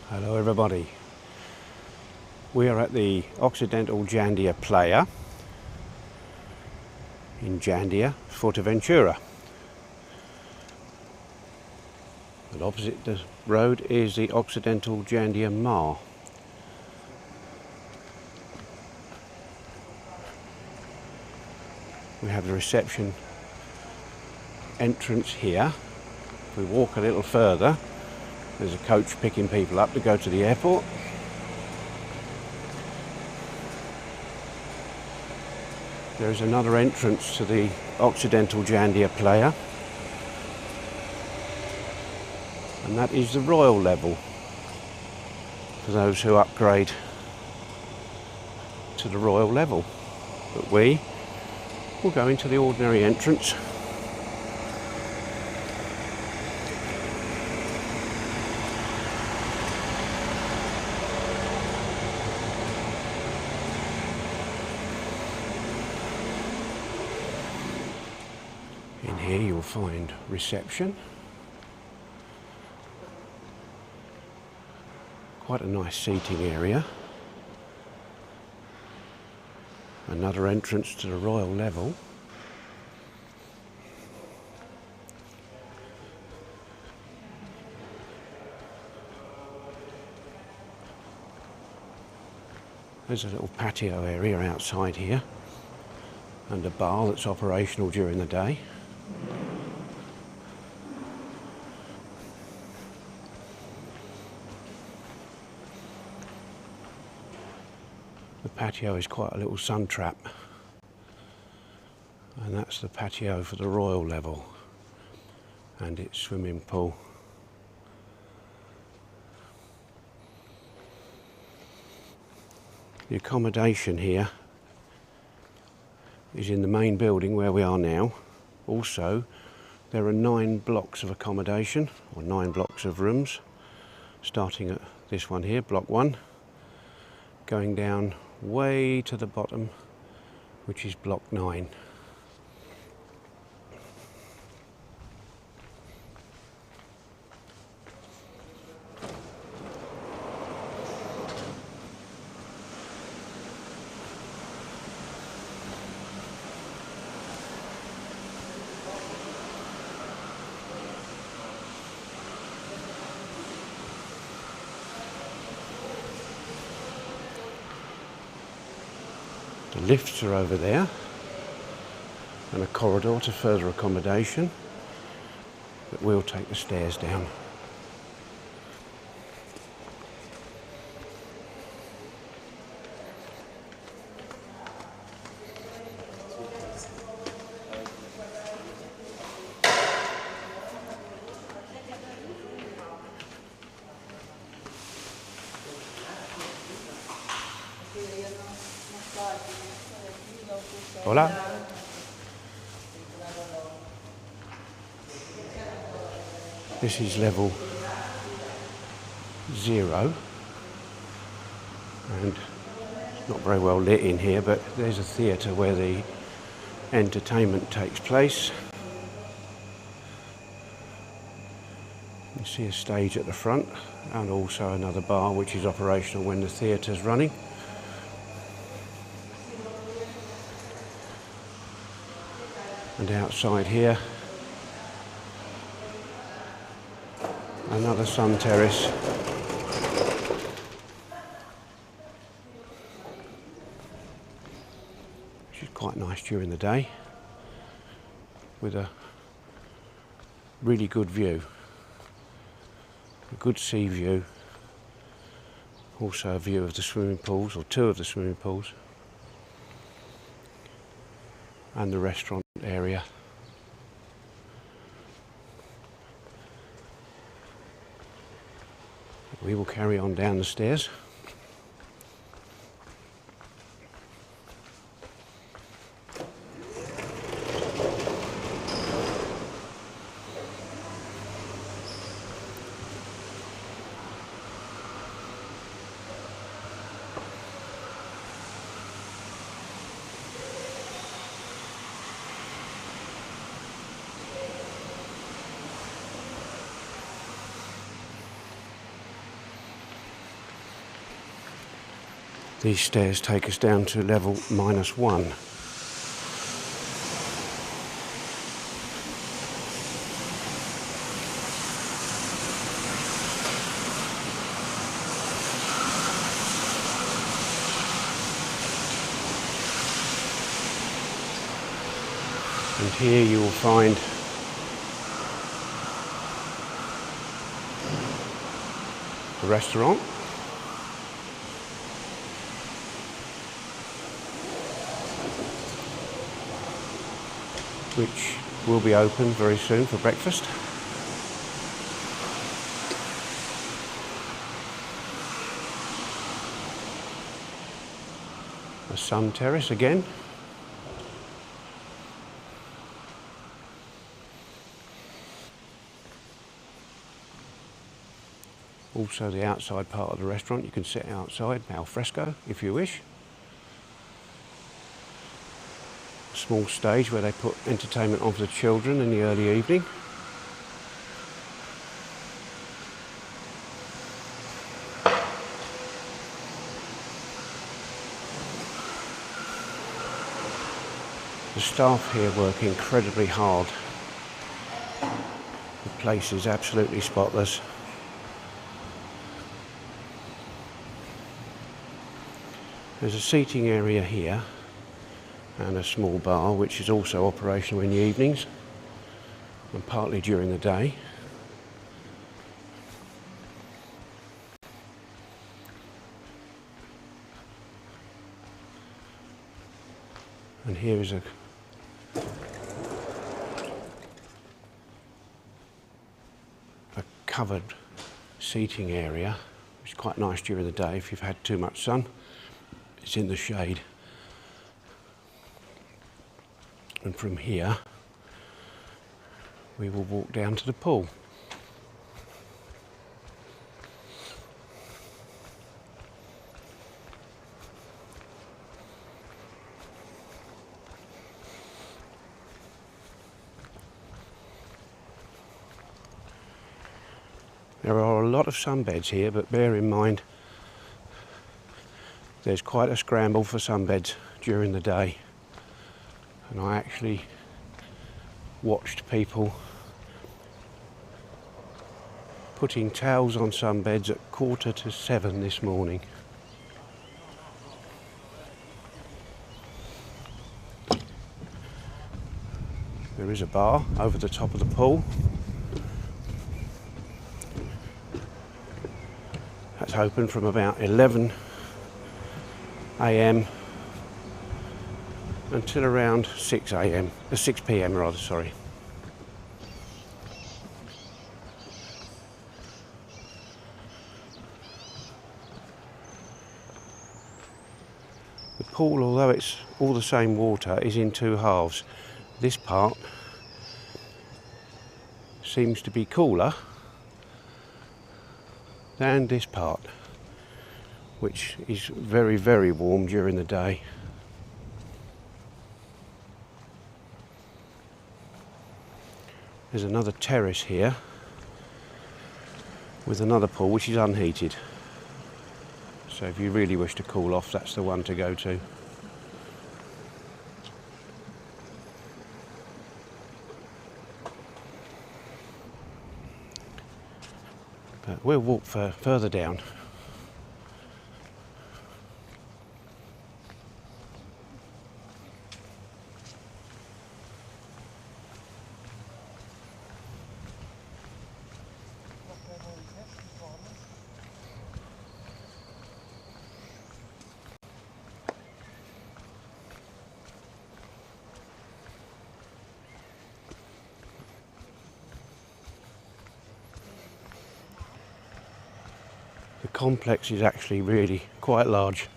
Hello everybody. We are at the Occidental Jandia Playa in Jandia, Fuerteventura. And opposite the road is the Occidental Jandia Mar. We have the reception entrance here. If we walk a little further, there's a coach picking people up to go to the airport. There's another entrance to the Occidental Jandia Playa, and that is the royal level for those who upgrade to the royal level. But we will go into the ordinary entrance. In here you'll find reception. Quite a nice seating area. Another entrance to the royal level. There's a little patio area outside here and a bar that's operational during the day. The patio is quite a little sun trap, and that's the patio for the royal level and its swimming pool. The accommodation here is in the main building where we are now. Also, there are 9 blocks of accommodation, or 9 blocks of rooms, starting at this one here, block 1, going down way to the bottom, which is block 9. The lifts are over there, and a corridor to further accommodation, but we'll take the stairs down. Hola. This is level 0, and it's not very well lit in here, but there's a theatre where the entertainment takes place. You see a stage at the front, and also another bar which is operational when the theatre's running. And outside here, another sun terrace. Which is quite nice during the day, with a really good view. A good sea view. Also a view of the swimming pools, or 2 of the swimming pools. And the restaurant area. We will carry on down the stairs. These stairs take us down to level -1. And here you will find the restaurant, which will be open very soon for breakfast. A sun terrace again. Also the outside part of the restaurant, you can sit outside al fresco if you wish. A small stage where they put entertainment on for the children in the early evening. The staff here work incredibly hard. The place is absolutely spotless. There's a seating area here and a small bar which is also operational in the evenings and partly during the day. And here is a covered seating area, which is quite nice during the day if you've had too much sun. It's in the shade. And from here we will walk down to the pool. There are a lot of sunbeds here, but bear in mind there's quite a scramble for sunbeds during the day. And I actually watched people putting towels on sunbeds at 6:45 this morning. There is a bar over the top of the pool. That's open from about 11 a.m. until around 6 p.m. rather, sorry. The pool, although it's all the same water, is in two halves. This part seems to be cooler than this part, which is very, very warm during the day. There's another terrace here with another pool which is unheated. So if you really wish to cool off, that's the one to go to. But we'll walk further down. The complex is actually really quite large.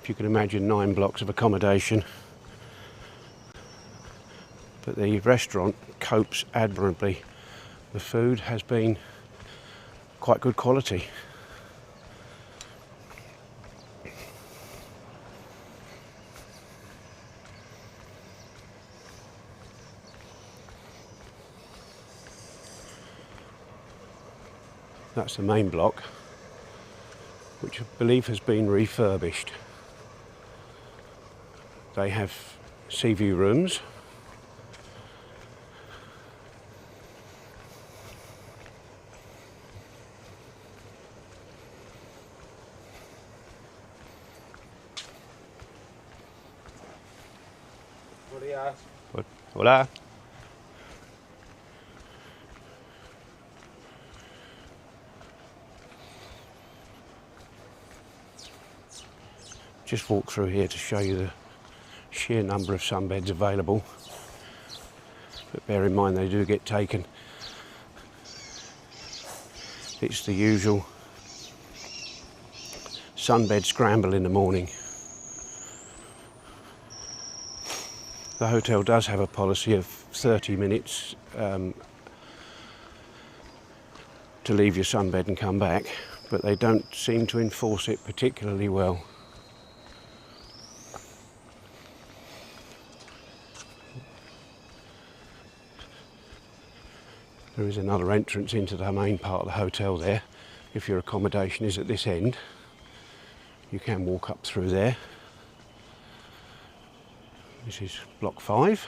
If you can imagine 9 blocks of accommodation. But the restaurant copes admirably. The food has been quite good quality. That's the main block. which I believe has been refurbished. They have sea view rooms. Hola. Just walk through here to show you the sheer number of sunbeds available, but bear in mind they do get taken. It's the usual sunbed scramble in the morning. The hotel does have a policy of 30 minutes to leave your sunbed and come back, but they don't seem to enforce it particularly well. There is another entrance into the main part of the hotel there. If your accommodation is at this end, you can walk up through there. This is block 5.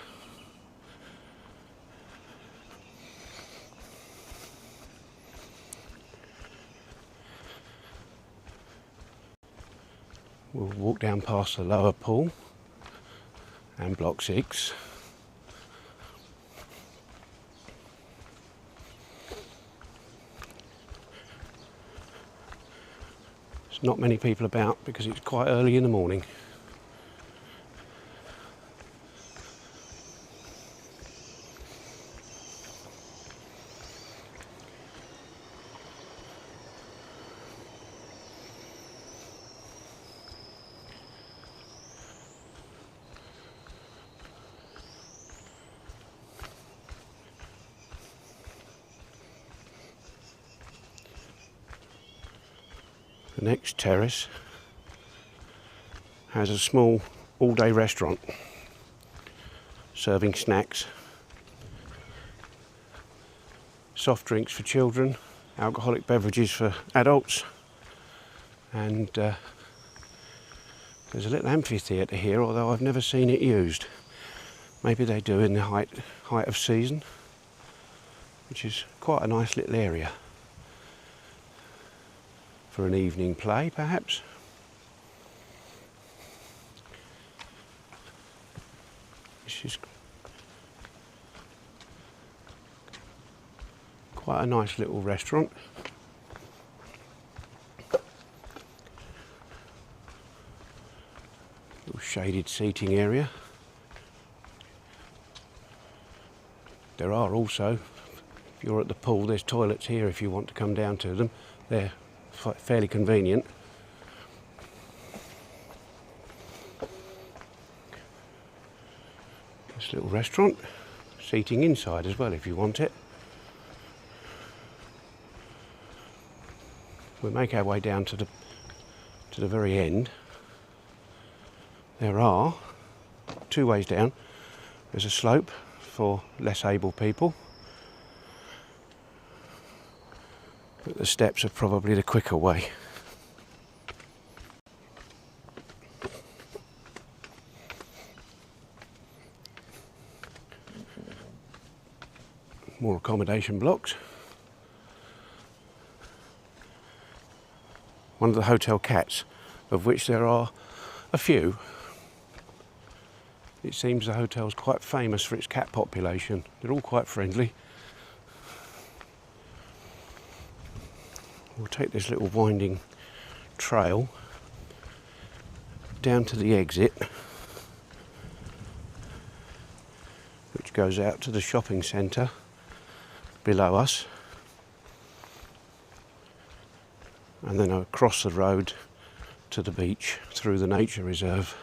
We'll walk down past the lower pool and block 6. There's not many people about because it's quite early in the morning. The next terrace has a small all-day restaurant serving snacks, soft drinks for children, alcoholic beverages for adults, and there's a little amphitheatre here, although I've never seen it used. Maybe they do in the height of season, which is quite a nice little area for an evening play, perhaps. This is quite a nice little restaurant. Little shaded seating area. There are also, if you're at the pool, there's toilets here if you want to come down to them. They're fairly convenient. This little restaurant, seating inside as well if you want it. We'll make our way down to the very end. There are 2 ways down. There's a slope for less able people, but the steps are probably the quicker way. More accommodation blocks. One of the hotel cats, of which there are a few. It seems the hotel's quite famous for its cat population. They're all quite friendly. We'll take this little winding trail down to the exit, which goes out to the shopping centre below us, and then across the road to the beach through the nature reserve.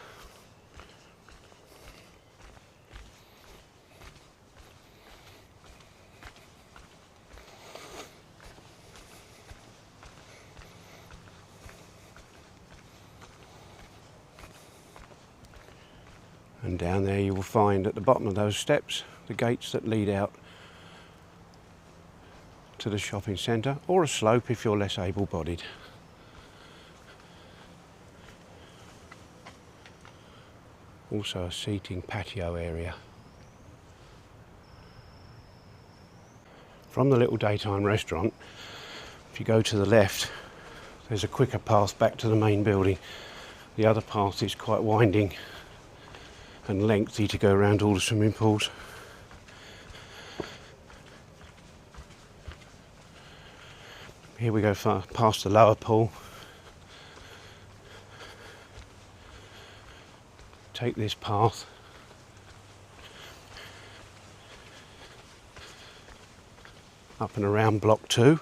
And down there you will find at the bottom of those steps the gates that lead out to the shopping centre, or a slope if you're less able-bodied. Also a seating patio area. From the little daytime restaurant, if you go to the left, there's a quicker path back to the main building. The other path is quite winding and lengthy to go around all the swimming pools. Here we go past the lower pool. Take this path. Up and around block 2.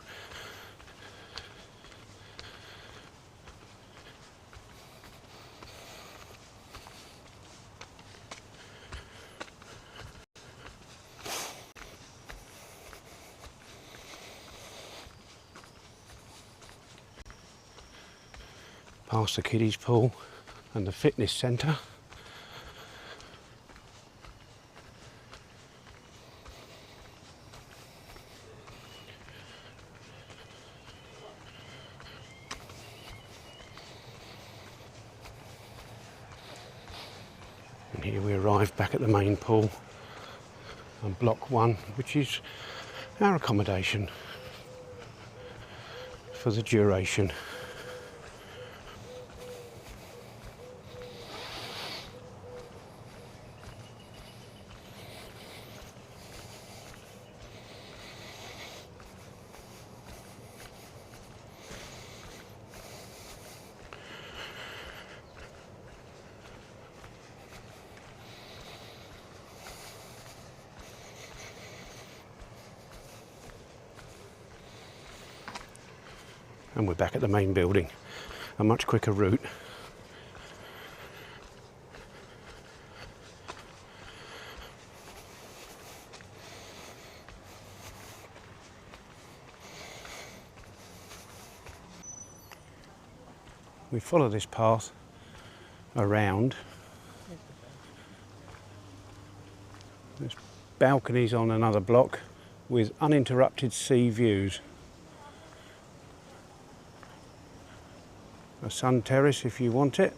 Past the kiddies pool and the fitness centre. And here we arrive back at the main pool on block 1, which is our accommodation for the duration. And we're back at the main building, a much quicker route. We follow this path around. There's balconies on another block with uninterrupted sea views. A sun terrace if you want it.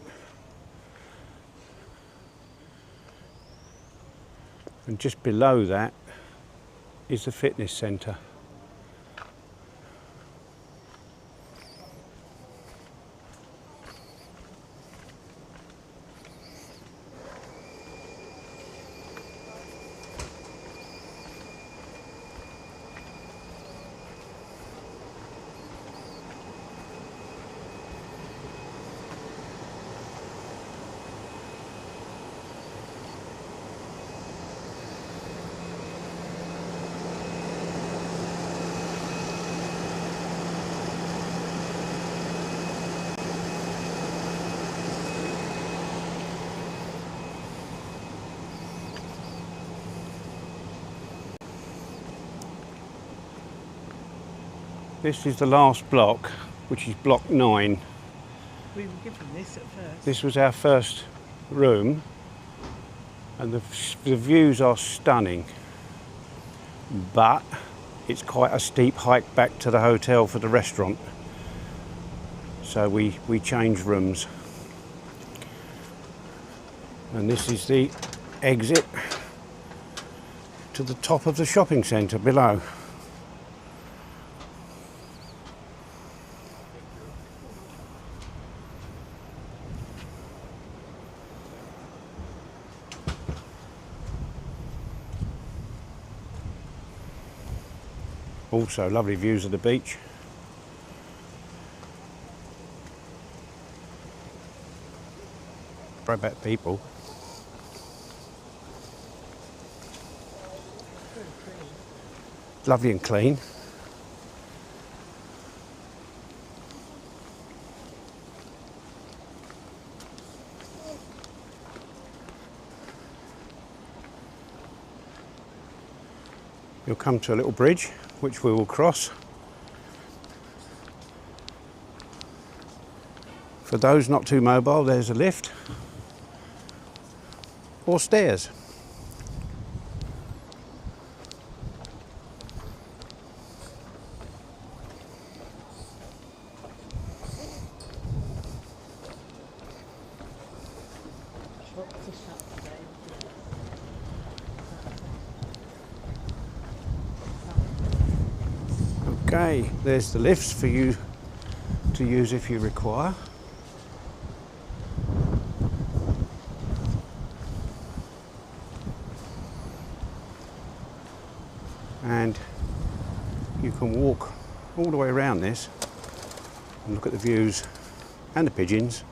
And just below that is the fitness centre. This is the last block, which is block 9. We were given this at first. This was our first room, and the views are stunning, but it's quite a steep hike back to the hotel for the restaurant, so we changed rooms. And this is the exit to the top of the shopping centre below. Also lovely views of the beach. Throwback people. Lovely and clean. You'll come to a little bridge which we will cross. For those not too mobile, there's a lift or stairs. Okay, there's the lifts for you to use if you require. And you can walk all the way around this and look at the views and the pigeons.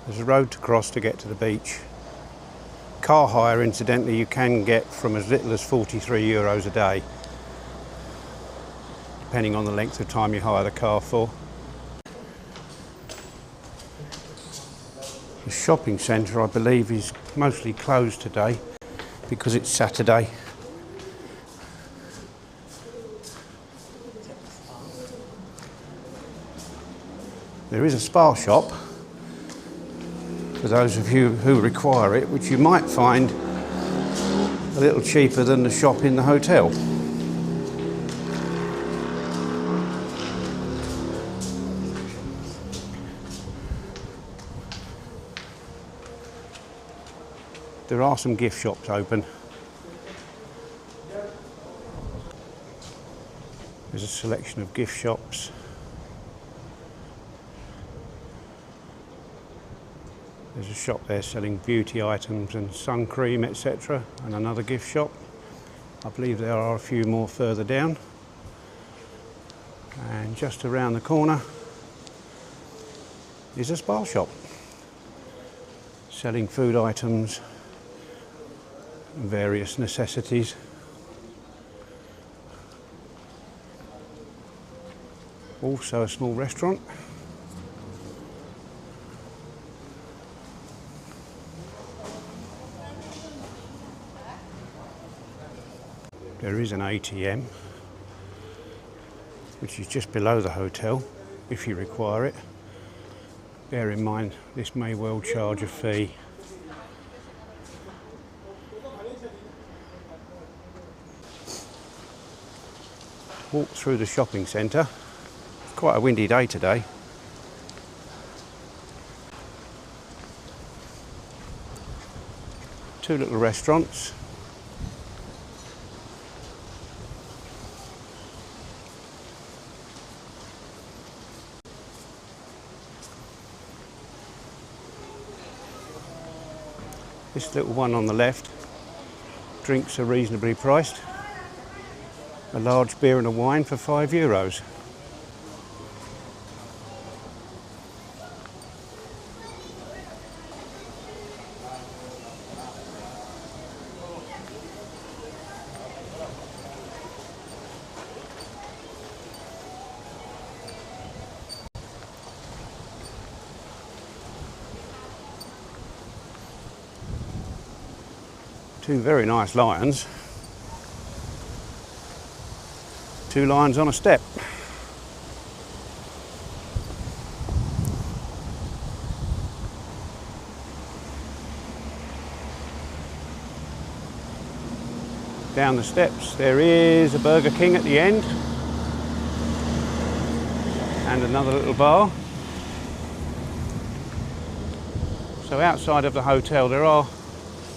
There's a road to cross to get to the beach. Car hire, incidentally, you can get from as little as €43 a day, depending on the length of time you hire the car for. The shopping centre, I believe, is mostly closed today because it's Saturday. There is a spa shop for those of you who require it, which you might find a little cheaper than the shop in the hotel. There are some gift shops open. There's a selection of gift shops. There's a shop there selling beauty items and sun cream, etc., and another gift shop. I believe there are a few more further down. And just around the corner is a spa shop selling food items and various necessities. Also a small restaurant. There is an ATM, which is just below the hotel, if you require it. Bear in mind, this may well charge a fee. Walk through the shopping centre. It's quite a windy day today. Two little restaurants. This little one on the left, drinks are reasonably priced. A large beer and a wine for €5. Two very nice lions. Two lions on a step. Down the steps there is a Burger King at the end and another little bar. So outside of the hotel there are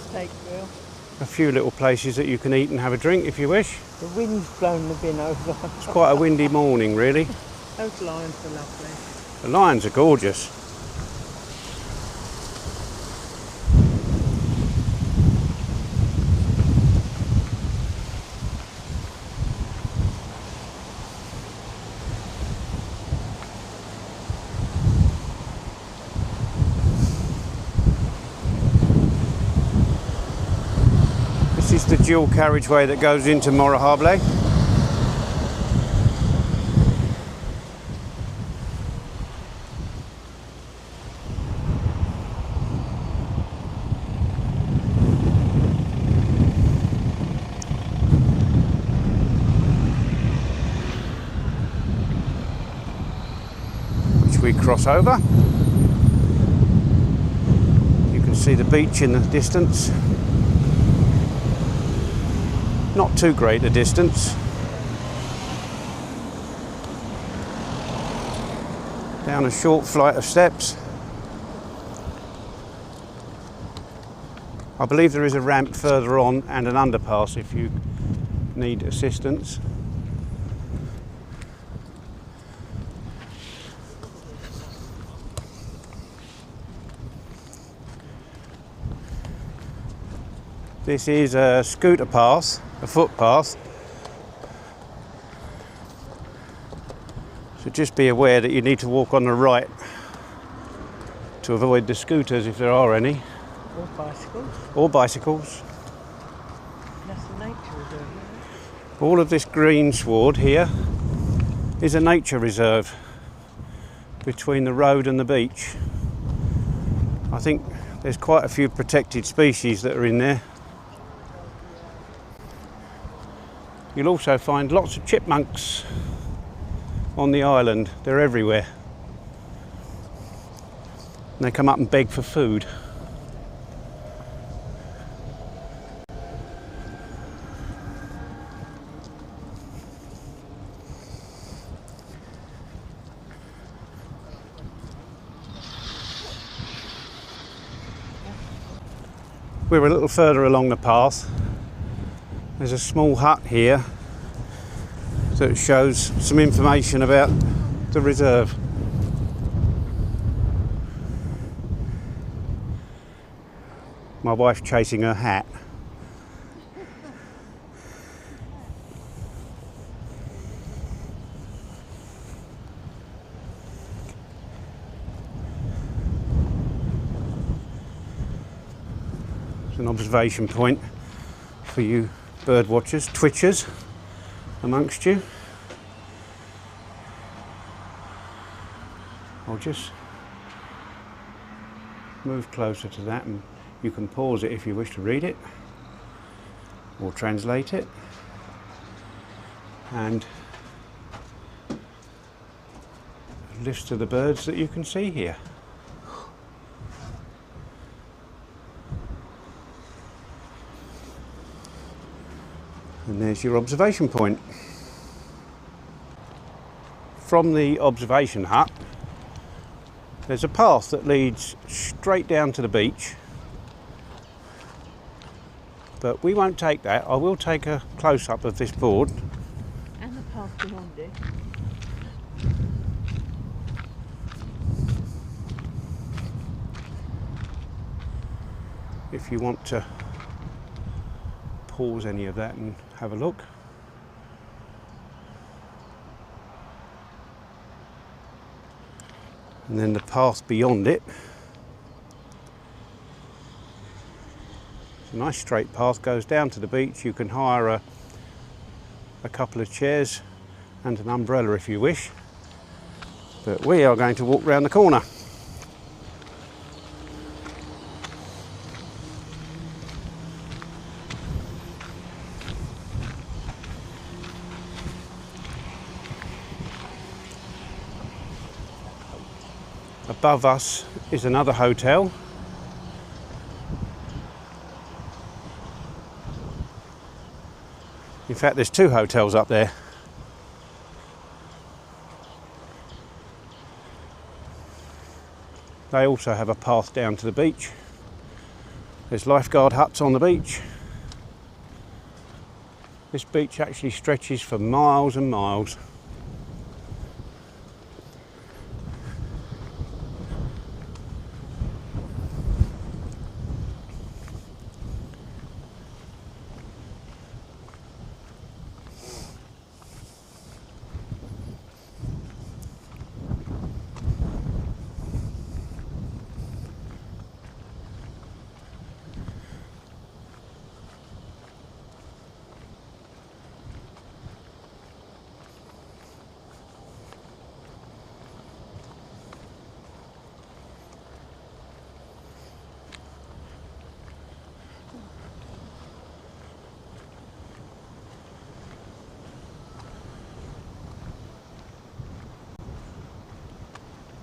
Steak grill. a few little places that you can eat and have a drink if you wish. The wind's blown the bin over. It's quite a windy morning, really. Those lions are lovely. The lions are gorgeous. This is the dual carriageway that goes into Morro Jable. Which we cross over. You can see the beach in the distance. not too great a distance. Down a short flight of steps. I believe there is a ramp further on and an underpass if you need assistance. This is a scooter path, a footpath. So just be aware that you need to walk on the right to avoid the scooters if there are any. Or bicycles. Or bicycles. That's a nature reserve, isn't it? All of this green sward here is a nature reserve between the road and the beach. I think there's quite a few protected species that are in there. You'll also find lots of chipmunks on the island. They're everywhere. And they come up and beg for food. We're a little further along the path. There's a small hut here that shows some information about the reserve. My wife's chasing her hat. It's an observation point for you bird watchers, twitchers amongst you. I'll just move closer to that and you can pause it if you wish to read it or translate it. And a list of the birds that you can see here. And there's your observation point. From the observation hut, there's a path that leads straight down to the beach. But we won't take that. I will take a close-up of this board. And the path beyond it. If you want to pause any of that and have a look. And then the path beyond it. It's a nice straight path, goes down to the beach. You can hire a couple of chairs and an umbrella if you wish. But we are going to walk round the corner. Above us is another hotel. In fact, there's two hotels up there. They also have a path down to the beach. There's lifeguard huts on the beach. This beach actually stretches for miles and miles.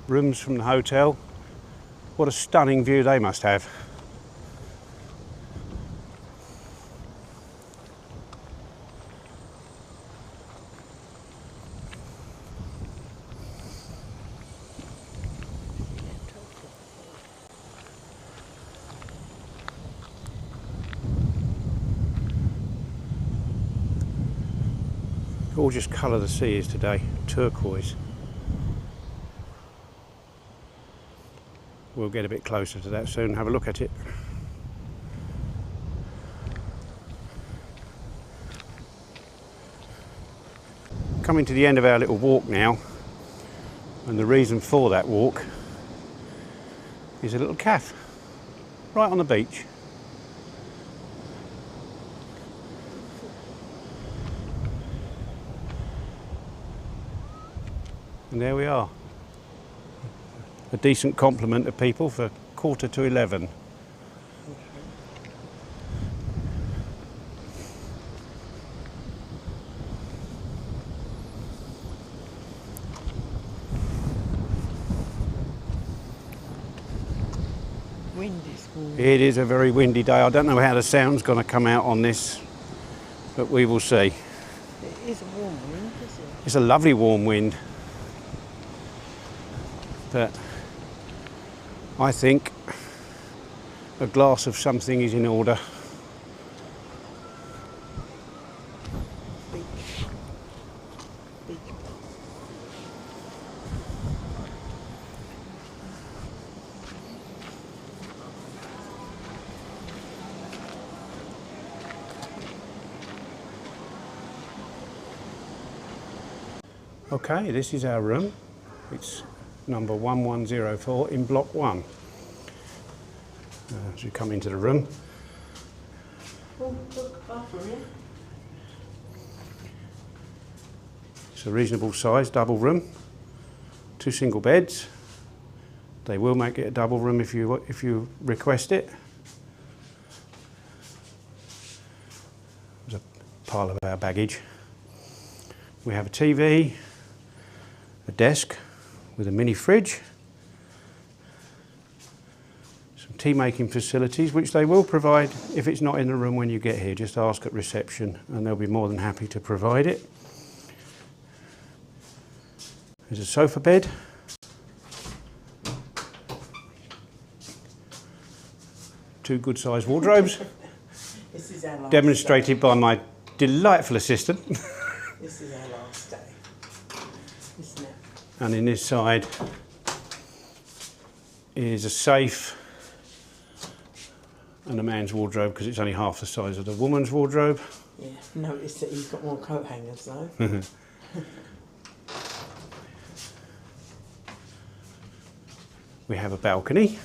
Rooms from the hotel. What a stunning view they must have. Gorgeous colour the sea is today, turquoise. We'll get a bit closer to that soon, have a look at it. Coming to the end of our little walk now, and the reason for that walk is a little cafe right on the beach. And there we are. A decent compliment of people for 11:15. Windy this morning. It is a very windy day. I don't know how the sound's going to come out on this, but we will see. It is a warm wind, isn't it? It's a lovely warm wind, but I think a glass of something is in order. Beach. Beach. Okay, this is our room. It's number 1104 in block 1. As you come into the room, Oh, look, bathroom, yeah? it's a reasonable size double room, 2 single beds. They will make it a double room if you request it. There's a pile of our baggage. We have a TV, a desk with a mini fridge, some tea making facilities which they will provide if it's not in the room when you get here. Just ask at reception and they'll be more than happy to provide it. There's a sofa bed, two good sized wardrobes, This is our last demonstrated by my delightful assistant. day. This is our last day. Isn't it? And in this side is a safe and a man's wardrobe because it's only half the size of the woman's wardrobe. Yeah, notice that he's got more coat hangers though. We have a balcony.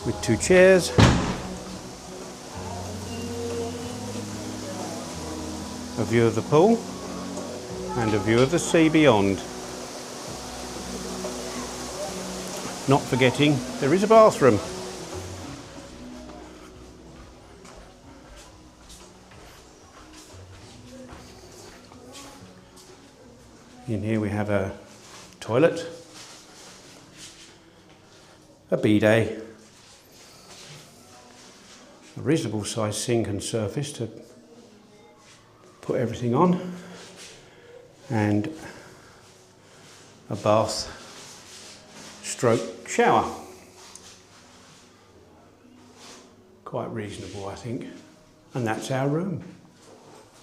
With 2 chairs. A view of the pool and a view of the sea beyond. Not forgetting there is a bathroom. In here we have a toilet, a bidet, a reasonable sized sink and surface to put everything on, and a bath stroke shower. Quite reasonable, I think. And that's our room.